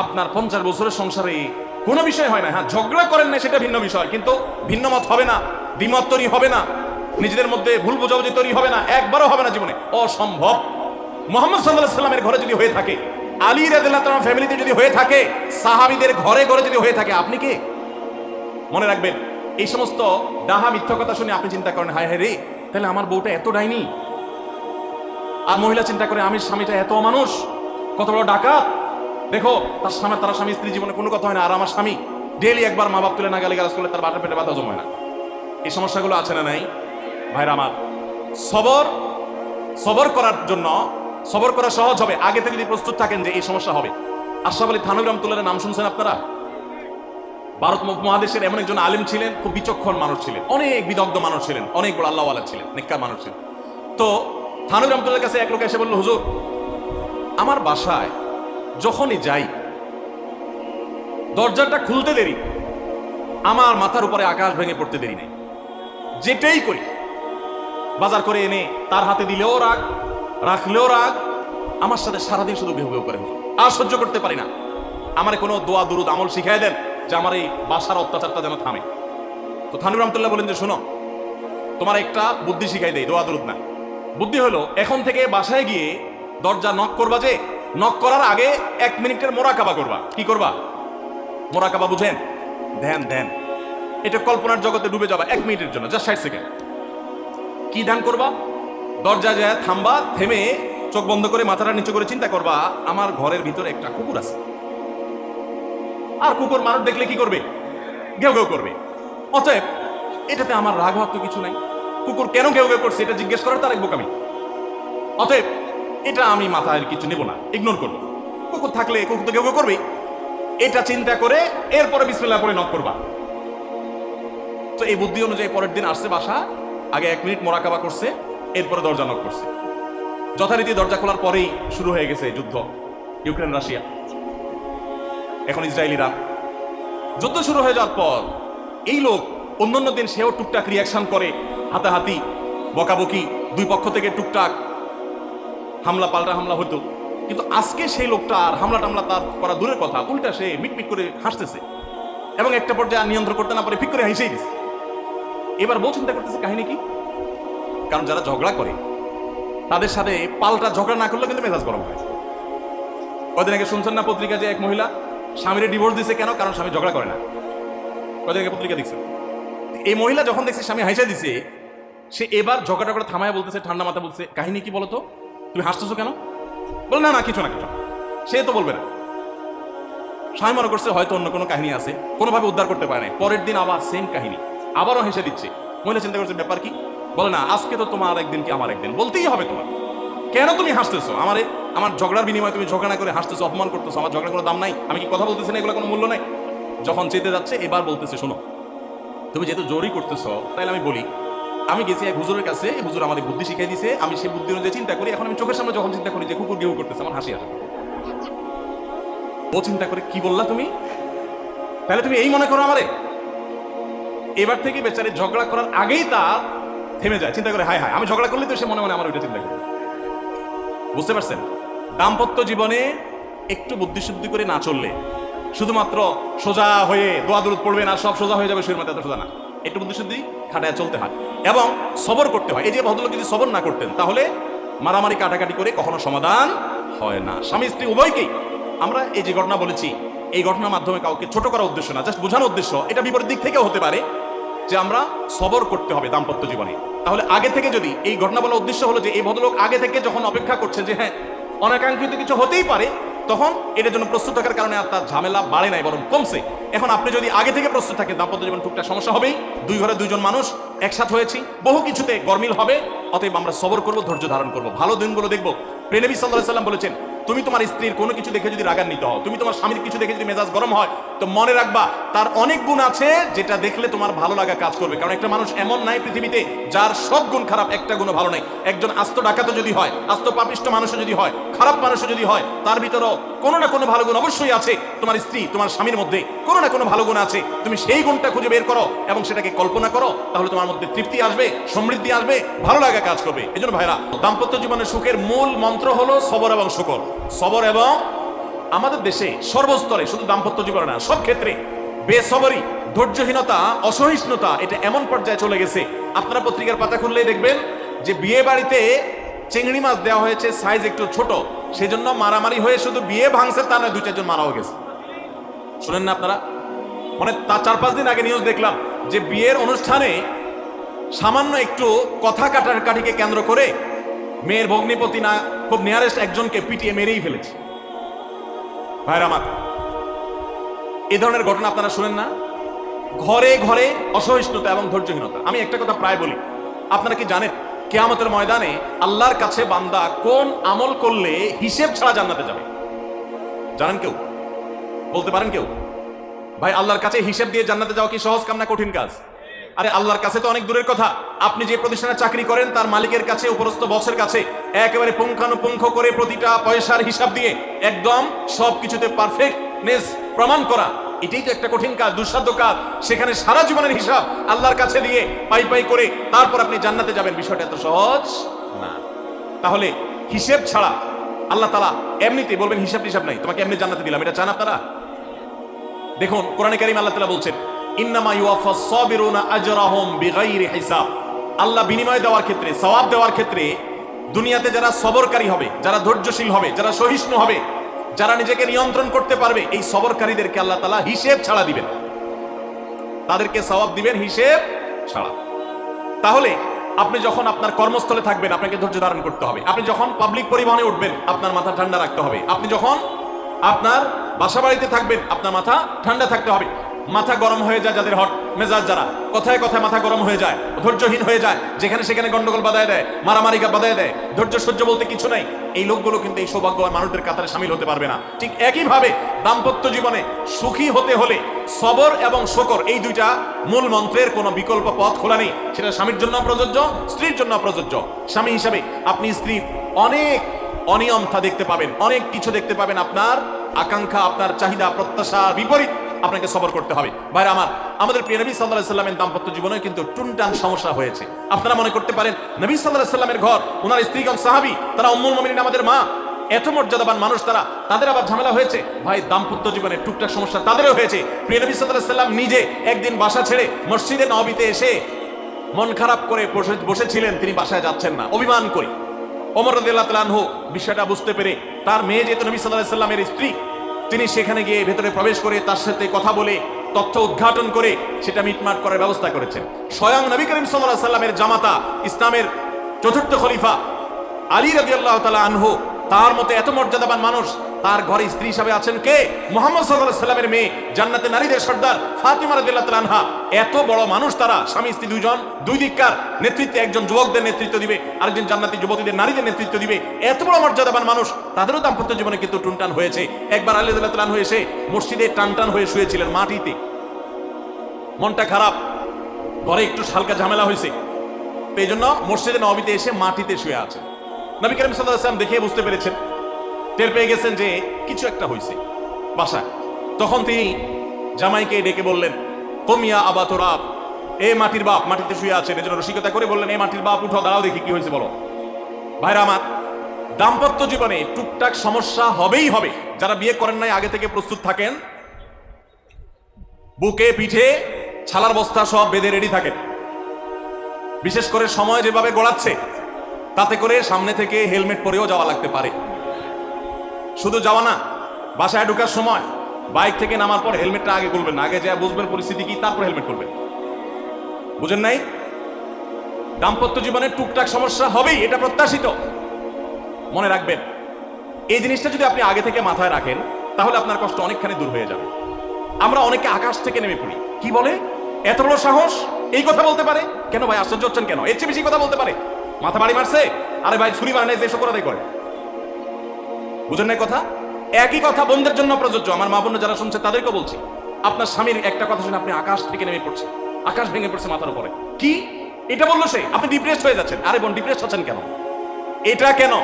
আপনার 50 বছরের সংসারে কোনো বিষয় হয় না, হ্যাঁ ঝগড়া করেন না সেটা ভিন্ন বিষয়, কিন্তু ভিন্ন মত হবে না, দ্বিমত তৈরি হবে না, নিজেদের মধ্যে ভুল বোঝাবুঝি তৈরি হবে না, একবারও হবে না জীবনে, অসম্ভব। মুহাম্মদ সাল্লাল্লাহু আলাইহি সাল্লামের ঘরে যদি হয়ে থাকে, আলী রাদিয়াল্লাহু তাআলা ফ্যামিলিতে যদি হয়ে থাকে, সাহাবীদের ঘরে ঘরে যদি হয়ে থাকে, আপনি কে? মনে রাখবেন, এই সমস্ত ডাহা মিথ্যা কথা শুনে আপনি চিন্তা করেন, হায় হায় রে, তাহলে আমার বউটা এত ডাইনি। আর মহিলা চিন্তা করে, আমি স্বামীটা এত মানুষ, কত বড় ডাকাত। দেখো তারা স্বামী স্ত্রী জীবনে কোনো কথা হয় না, আর আমার স্বামী ডেইলি একবার মা বাপ তুলে না গালি গালাজ করলে তার বাটার পেটে বাধা জমায় না। এই সমস্যাগুলো আছে না নাই? ভাইরা আমার, সবর করার জন্য, সবর করা সহজ হবে আগে থেকে যদি প্রস্তুত থাকেন যে এই সমস্যা হবে। আশরাফ আলী থানভী রাহমাতুল্লাহর নাম শুনছেন আপনারা? ভারত মহাদেশের এমন একজন আলেম ছিলেন, খুব বিচক্ষণ মানুষ ছিলেন, অনেক বিদগ্ধ মানুষ ছিলেন, অনেক বড় আল্লাহওয়ালা ছিলেন, নেককার মানুষ ছিলেন। তো থানভী রাহমাতুল্লাহর কাছে এক লোক এসে বলল, হুজুর, আমার বাসায় যখনই যাই দরজাটা খুলতে দেরি, আমার মাথার উপরে আকাশ ভেঙে পড়তে দেরি নেই। যেটাই করি, বাজার করে এনে তার হাতে দিলেও রাগ, রাখলেও রাগ, আমার সাথে সারাদিন শুধু ঘেউ ঘেউ করে, আর সহ্য করতে পারি না। আমার কোনো দোয়া দুরুদ আমল শিখাই দেন যে আমার এই বাসার অত্যাচারটা যেন থামে। তো থানভী রাহমাতুল্লাহ বলেন যে, শোনো, তোমার একটা বুদ্ধি শিখাই দেই, দোয়া দুরুদ না। বুদ্ধি হলো, এখন থেকে বাসায় গিয়ে দরজা নক করবা, যে নক করার আগে 1 মিনিটের মোরাকাবা করবা। কি করবা? মোরাকাবা বুঝেন? ধ্যান। ধ্যান এটা কল্পনার জগতে ডুবে যাবা 1 মিনিটের জন্য, জাস্ট 60 সেকেন্ড। কি ধ্যান করবা? দরজা যায় থামবা, থেমে চোখ বন্ধ করে মাথাটা নিচু করে চিন্তা করবা, আমার ঘরের ভিতরে একটা কুকুর আছে, আর কুকুর মানুষ দেখলে কি করবে? ঘেউ ঘেউ করবে। অতএব এটাতে আমার রাগ হওয়ার তো কিছু নাই, কুকুর কেন ঘেউ ঘেউ করছে এটা জিজ্ঞেস করার তার এক বোকামি। অতএব এটা আমি মাথায় কিছু নেব না, ইগনোর করবো। কুকুর থাকলে কুকুর তো ঘেউ ঘেউ করবে, এটা চিন্তা করে এরপরে বিসমিল্লাহ পড়ে নক করবা। তো এই বুদ্ধি অনুযায়ী পরের দিন আসছে বাসা, আগে 1 মিনিট মোরাকাবা করছে, এরপরে দরজা নক করছে। যথারীতি দরজা খোলার পরেই শুরু হয়ে গেছে যুদ্ধ, ইউক্রেন রাশিয়া, এখন ইসরায়েলিরা। যুদ্ধ শুরু হয়ে যাওয়ার পর এই লোক অন্যান্য দিন সেও টুকটাক রিয়াকশন করে, হাতাহাতি, বকাবকি, দুই পক্ষ থেকে টুকটাক হামলা পাল্টা হামলা হতো, কিন্তু আজকে সেই লোকটা আর হামলা টামলা তার করা দূরের কথা, উল্টা সে মিটমিট করে হাসতেছে, এবং একটা পর্যায়ে আর নিয়ন্ত্রণ করতে না পারে ফিক করে হেসেই দিচ্ছে। এবার বউ চিন্তা করতেছে কাহিনী কি, কারণ যারা ঝগড়া করে তাদের সাথে পাল্টা ঝগড়া না করলে কিন্তু মেজাজ গরম হয়। কদিন আগে শুনছেন না পত্রিকা যে এক মহিলা স্বামীর ডিভোর্স দিছে, কেন? কারণ স্বামী ঝগড়া করে না। কদিন আগে পত্রিকা দেখছেন? এই মহিলা যখন দেখছে স্বামী হাসা দিছে, সে এবার ঝগড়া করে থামায় বলতেছে, ঠান্ডা মাথা বলছে, কাহিনী কি বলতো, তুমি হাসতেছো কেন? বল না কিছু না। সে তো বলবে না। স্বামী মনে করছে হয়তো অন্য কোনো কাহিনী আছে, কোনোভাবে উদ্ধার করতে পারে না। পরের দিন আবার সেম কাহিনী, আবারও হেসে দিচ্ছে। মহিলা চিন্তা করছে ব্যাপার কি, বলে না আজকে তো তোমার একদিন কি আমার একদিন, বলতেই হবে তোমার। কেন তুমি হাসতেছো? আমার ঝগড়ার বিনিময়ে তুমি ঝগড়া না করে হাসতেছো, অপমান করতেছো, আমার ঝগড়ার কোনো দাম নাই, আমি কি কথা বলতেছি না, এগুলো কোনো মূল্য নাই। যখন চেতে যাচ্ছে এবার বলতেছে, শোনো, তুমি যেহেতু জোরই করতেছো, তাহলে আমি বলি, আমি গেছি এক হুজুরের কাছে, হুজুর আমাদের বুদ্ধি শিখিয়ে দিছে, আমি সেই বুদ্ধি অনুযায়ী চিন্তা করি, এখন আমি চোখের সামনে যখন চিন্তা করি যে কুকুর গেউ করতেছে, আমার হাসি আসে। ও চিন্তা করে, কি বললা তুমি? তাহলে তুমি এই মনে করো আমারে? এবার থেকে বেচারি ঝগড়া করার আগেই তার থেমে যায়, চিন্তা করে হায় হায়, আমি ঝগড়া করলে তো সে মনে মনে আমার ওইটা চিন্তা করে। বুঝতে পারছেন? দাম্পত্য জীবনে একটু বুদ্ধিশুদ্ধি করে না চললে, শুধুমাত্র সোজা হয়ে দোয়া দুরুদ পড়বে না সব সোজা হয়ে যাবে, শুয়ের মাথায়, এত সোজা না। একটু বুদ্ধিশুদ্ধি খাটায় চলতে হয় এবং সবর করতে হয়। এই যে ভদ্রলোক যদি সবর না করতেন, তাহলে মারামারি কাটাকাটি করে কখনো সমাধান হয় না। স্বামী স্ত্রী উভয়কেই আমরা এই যে ঘটনা বলেছি, এই ঘটনার মাধ্যমে কাউকে ছোট করার উদ্দেশ্য না, জাস্ট বোঝানোর উদ্দেশ্য। এটা বিপরীত দিক থেকেও হতে পারে যে আমরা সবর করতে হবে দাম্পত্য জীবনে। তাহলে আগে থেকে যদি এই ঘটনা বলার উদ্দেশ্য হলো যে এই ভদ্রলোক আগে থেকে যখন অপেক্ষা করছে যে হ্যাঁ অনাকাঙ্ক্ষিত কিছু হতেই পারে, তখন এটার জন্য প্রস্তুত থাকার কারণে আর তার ঝামেলা বাড়ে নাই, বরং কমছে। এখন আপনি যদি আগে থেকে প্রস্তুত থাকেন, দাম্পত্য জীবন টুকটাক সমস্যা হবেই, দুই ঘরে দুইজন মানুষ একসাথে হয়েছি, বহু কিছুতে গরমিল হবে। অতএব আমরা সবর করবো, ধৈর্য ধারণ করবো, ভালো দিনগুলো দেখবো। প্রিয় নবী সাল্লাল্লাহু আলাইহি ওয়াসাল্লাম বলেছেন, তুমি তোমার স্ত্রীর কোনো কিছু দেখে যদি রাগান্বিত হও, তুমি তোমার স্বামীর কিছু দেখে যদি মেজাজ গরম হয়, তো মনে রাখবা তার অনেক গুণ আছে যেটা দেখলে তোমার ভালো লাগা কাজ করবে। কারণ একটা মানুষ এমন নাই পৃথিবীতে যার সব গুণ খারাপ, একটা গুণও ভালো নাই। একজন আস্ত ডাকাতও যদি হয়, আস্ত পাপিষ্ট মানুষও যদি হয়, খারাপ মানুষও যদি হয়, তার ভিতরেও কোনো না কোনো ভালো গুণ অবশ্যই আছে। তোমার স্ত্রী, তোমার স্বামীর মধ্যে কোনো না কোনো ভালো গুণ আছে, তুমি সেই গুণটা খুঁজে বের করো এবং সেটাকে কল্পনা করো, তাহলে তোমার মধ্যে তৃপ্তি আসবে, সমৃদ্ধি আসবে, ভালো লাগা কাজ করবে। এজন্য ভাইরা, দাম্পত্য জীবনের সুখের মূল মন্ত্র হলো সবর এবং শুকর। সবর এবং আমাদের দেশে সর্বস্তরে, শুধু দাম্পত্য জীবনে না, সব ক্ষেত্রে বেসবরি, ধৈর্যহীনতা, অসহিষ্ণুতা এটা এমন পর্যায়ে চলে গেছে, আপনারা পত্রিকার পাতা খুললেই দেখবেন যে বিয়ে বাড়িতে চিংড়ি মাছ দেওয়া হয়েছে, সাইজ একটু ছোট, সেজন্য মারামারি হয়ে শুধু বিয়ে ভাঙছে তা নয়, 2-4 জন মারাও গেছে। শুনেন না আপনারা? মানে তা 4-5 দিন আগে নিউজ দেখলাম যে বিয়ের অনুষ্ঠানে সামান্য একটু কথা কাটাকাটিকে কেন্দ্র করে মেয়ের ভগ্নিপতি না খুব নিয়ারেস্ট একজনকে পিটিয়ে মেরেই ফেলেছে। ভাইরা আমার, এই ধরনের ঘটনা আপনারা শুনেন না? ঘরে ঘরে অসহিষ্ণুতা এবং ধৈর্যহীনতা। আমি একটা কথা প্রায় বলি, আপনারা কি জানেন কিয়ামতের ময়দানে আল্লাহর কাছে বান্দা কোন আমল করলে হিসেব ছাড়া জান্নাতে যাবে? জানেন কেউ? বলতে পারেন কেউ? ভাই, আল্লাহর কাছে হিসেব দিয়ে জান্নাতে যাওয়া কি সহজ কাম না কঠিন কাজ? আরে আল্লাহর কাছে তো অনেক দূরের কথা। আপনি যে প্রতিষ্ঠানে চাকরি করেন তার মালিকের কাছে, উপরস্থ বসের কাছে একেবারে পুঙ্খানুপুঙ্খ করে প্রতিটা পয়সার হিসাব দিয়ে একদম সবকিছুতে পারফেক্টনেস প্রমাণ করা, এটাই তো একটা কঠিন কাজ, দুঃসাধ্য কাজ। সেখানে সারা জীবনের হিসাব আল্লাহর কাছে দিয়ে পাই পাই করে তারপর আপনি জান্নাতে যাবেন, বিষয়টা এত সহজ না। তাহলে হিসেব ছাড়া আল্লাহ তাআলা এমনিতেই বলবেন হিসাব টিসাব নাই, তোমাকে এমনি জান্নাতে দিলাম, এটা চান আপনারা? দেখুন কোরআনে কারীমে আল্লাহ তাআলা বলছেন, ইন্নামা ইউওয়াফাস সাবিরুনা আজরাহুম বিগাইরি হিসাব। আল্লাহ বিনিময় দেওয়ার ক্ষেত্রে, সওয়াব দেওয়ার ক্ষেত্রে দুনিয়াতে যারা সবরকারী হবে, যারা ধৈর্যশীল হবে, যারা সহিষ্ণু হবে, যারা নিজেকে নিয়ন্ত্রণ করতে পারবে, এই সবরকারীদেরকে আল্লাহ তাআলা হিসেব ছাড়া দিবেন, তাদেরকে সওয়াব দিবেন হিসেব ছাড়া। তাহলে আপনি যখন আপনার কর্মস্থলে থাকবেন আপনাকে ধৈর্য ধারণ করতে হবে। আপনি যখন পাবলিক পরিবহনে উঠবেন আপনার মাথা ঠান্ডা রাখতে হবে। আপনি যখন আপনার বাসা বাড়িতে থাকবেন আপনার মাথা ঠান্ডা থাকতে হবে। মাথা গরম হয়ে যায় যাদের, হট মেজাজ যারা, কথায় কথায় মাথা গরম হয়ে যায়, ধৈর্যহীন হয়ে যায়, যেখানে সেখানে গন্ডগোল বাধায় দেয়, মারামারি বাধায় দেয়, ধৈর্য সহ্য বলতে কিছু নাই, এই লোকগুলো কিন্তু এই সৌভাগ্যবান মানুষদের কাতারে শামিল হতে পারবে না। ঠিক একইভাবে দাম্পত্য জীবনে সুখী হতে হলে সবর এবং শকর, এই দুইটা মূল মন্ত্রের কোনো বিকল্প পথ খোলা নেই। সেটা স্বামীর জন্য প্রযোজ্য, স্ত্রীর জন্য প্রযোজ্য। স্বামী হিসাবে আপনি স্ত্রীর অনেক অনিয়মতা দেখতে পাবেন, অনেক কিছু দেখতে পাবেন, আপনার আকাঙ্ক্ষা, আপনার চাহিদা, প্রত্যাশার বিপরীত আপনাকে সবর করতে হবে। ভাইরা আমার, আমাদের প্রিয় নবী সাল্লাল্লাহু আলাইহি সাল্লামের দাম্পত্য জীবনে কিন্তু টুনটান সমস্যা হয়েছে। আপনারা মনে করতে পারেন নবী সাল্লাল্লাহু আলাইহি সাল্লামের ঘর, ওনার স্ত্রীগণ সাহাবী, তারা উম্মুল মুমিনিন, আমাদের মা, এত মর্যাদাবান মানুষ, তাদের আবার ঝামেলা হয়েছে। ভাই, দাম্পত্য জীবনে টুকটাক সমস্যা তাদেরও হয়েছে। প্রিয় নবী সাল্লাল্লাহু আলাইহি সাল্লাম নিজে একদিন বাসা ছেড়ে মসজিদে নববীতে এসে মন খারাপ করে বসেছিলেন, তিনি বাসায় যাচ্ছেন না, অভিমান করে। ওমর রাদিয়াল্লাহু তাআলা আনহু বিষয়টা বুঝতে পেরে তার মেয়ে যেহেতু নবী সাল্লাল্লাহু আলাইহি সাল্লামের স্ত্রী, তিনি সেখানে গিয়ে ভেতরে প্রবেশ করে তার সাথে কথা বলে তথ্য উদ্ঘাটন করে সেটা মিটমাট করার ব্যবস্থা করেছেন। স্বয়ং নবী করিম সাল্লাল্লাহু আলাইহি সাল্লামের জামাতা, ইসলামের চতুর্থ খলিফা আলী রাদিয়াল্লাহু তাআলা আনহু, তার মতো এত মর্যাদাবান মানুষ, তার ঘরে স্ত্রী হিসাবে আছেন কে? মুহাম্মদ সাল্লাল্লাহু আলাইহি সাল্লামের মেয়ে, জান্নাতে নারীদের সর্দার ফাতিমা রাদিয়াল্লাহু তাআলা আনহা। এত বড় মানুষ তারা, স্বামী স্ত্রী দুইজন, দুই দিককার নেতৃত্বে, একজন যুবকদের নেতৃত্ব দিবে, আরেকজন জান্নাতি যুবতীদের, নারীদের নেতৃত্ব দিবে। এত বড় মর্যাদাবান মানুষ, তাদেরও দাম্পত্য জীবনে কিন্তু টুনটান হয়েছে। একবার আলী রাদিয়াল্লাহু তাআলা আনহু এসে মসজিদে টানটান হয়ে শুয়েছিলেন মাটিতে, মনটা খারাপ, ঘরে একটু হালকা ঝামেলা হয়েছে, এই জন্য মসজিদে নববীতে এসে মাটিতে শুয়ে আছে। নবী করিম সাল্লাল্লাহু আলাইহি ওয়াসাল্লাম দেখে বুঝতে পেরেছেন, টের পেয়ে গেছেন যে কিছু একটা হয়েছে বাসায়। তখন তিনি জামাইকে ডেকে বললেন, কমিয়া আবা তুরাব, এ মাটির বাপ, মাটিতে শুয়ে আছেন, এজন্য রসিকতা করে বললেন, এ মাটির বাপ উঠো, দাঁড়াও দেখি কি হয়েছে বলো। ভাইরা আমার, দাম্পত্য জীবনে টুকটাক সমস্যা হবেই হবে। যারা বিয়ে করেন নাই আগে থেকে প্রস্তুত থাকেন, বুকে পিঠে ছালার বস্তা সব বেঁধে রেডি থাকেন। বিশেষ করে সময় যেভাবে গড়াচ্ছে তাতে করে সামনে থেকে হেলমেট পরেও যাওয়া লাগতে পারে। শুধু যাওয়া না, বাসায় ঢোকার সময় বাইক থেকে নামার পর হেলমেটটা আগে খুলবেন না, আগে যা বুঝবেন পরিস্থিতি কি, তারপর হেলমেট খুলবেন। বুঝেন নাই? দাম্পত্য জীবনে টুকটাক সমস্যা হবেই, এটা প্রত্যাশিত। মনে রাখবেন, এই জিনিসটা যদি আপনি আগে থেকে মাথায় রাখেন তাহলে আপনার কষ্ট অনেকখানি দূর হয়ে যাবে। আমরা অনেকে আকাশ থেকে নেমে পড়ি, কি বলে, এত বড় সাহস, এই কথা বলতে পারে কেন? ভাই আশ্চর্য হচ্ছেন কেন? এর চেয়ে বেশি কথা বলতে পারে, মাথা বাড়ি মারছে, আরে ভাই ছুরি মারে নাই যে শোকর আদায় করে। বুঝেন নাই কথা? একই কথা বোনদের জন্য প্রযোজ্য। আমার মা বোন যারা শুনছে তাদেরকে বলছি, আপনার স্বামীর একটা কথা শুনে আপনি আকাশ থেকে নেমে পড়ছে, আকাশ ভেঙে পড়ছে মাথার উপরে, কি এটা বললো সে, আপনি ডিপ্রেসড হয়ে যাচ্ছেন। আরে বোন, ডিপ্রেসড হচ্ছেন কেন? এটা কেন?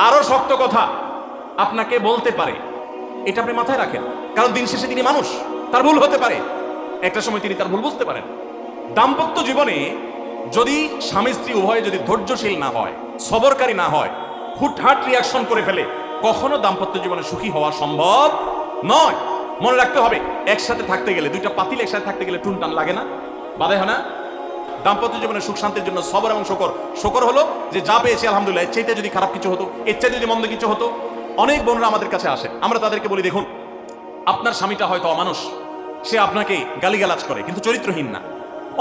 আরো শক্ত কথা আপনাকে বলতে পারে, এটা আপনি মাথায় রাখেন, কারণ দিন শেষে তিনি মানুষ, তার ভুল হতে পারে, একটা সময় তিনি তার ভুল বুঝতে পারেন। দাম্পত্য জীবনে যদি স্বামী স্ত্রী উভয়ে যদি ধৈর্যশীল না হয়, সবরকারী না হয়, হুটহাট রিয়াকশন করে ফেলে, কখনো দাম্পত্য জীবনে সুখী হওয়া সম্ভব নয়। মনে রাখতে হবে, একসাথে থাকতে গেলে, দুইটা পাতিল একসাথে থাকতে গেলে টুনটান লাগে না, বাধা হয় না? দাম্পত্য জীবনে সুখ শান্তির জন্য সবর এবং শকর। শকর হলো যে যা পেয়েছি আলহামদুলিল্লাহ, এর চাইতে যদি খারাপ কিছু হতো, এর চাইতে যদি মন্দ কিছু হতো। অনেক বোনরা আমাদের কাছে আসে, আমরা তাদেরকে বলি, দেখুন আপনার স্বামীটা হয়তো অমানুষ, সে আপনাকে গালিগালাজ করে কিন্তু চরিত্রহীন না।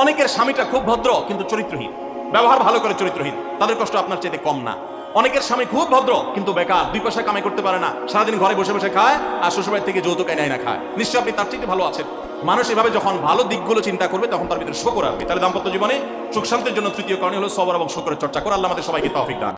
অনেকের স্বামীটা খুব ভদ্র কিন্তু চরিত্রহীন, ব্যবহার ভালো করে চরিত্রহীন, তাদের কষ্ট আপনার চাইতে কম না। অনেকের স্বামী খুব ভদ্র কিন্তু বেকার, 2 পয়সা কামাই করতে পারে না, সারাদিন ঘরে বসে বসে খায় আর শ্বশুরবাড়ি থেকে যৌতুক নেয় না খায়, নিশ্চয়ই আপনি তার চাইতে ভালো আছেন। মানুষ এভাবে যখন ভালো দিকগুলো চিন্তা করবে তখন তার ভিতরে শকর আসবে। তাহলে দাম্পত্য জীবনে সুখ শান্তির জন্য তৃতীয় কারণ হলো সবর এবং শকরের চর্চা করা। আল্লাহ আমাদের সবাইকে তৌফিক দান।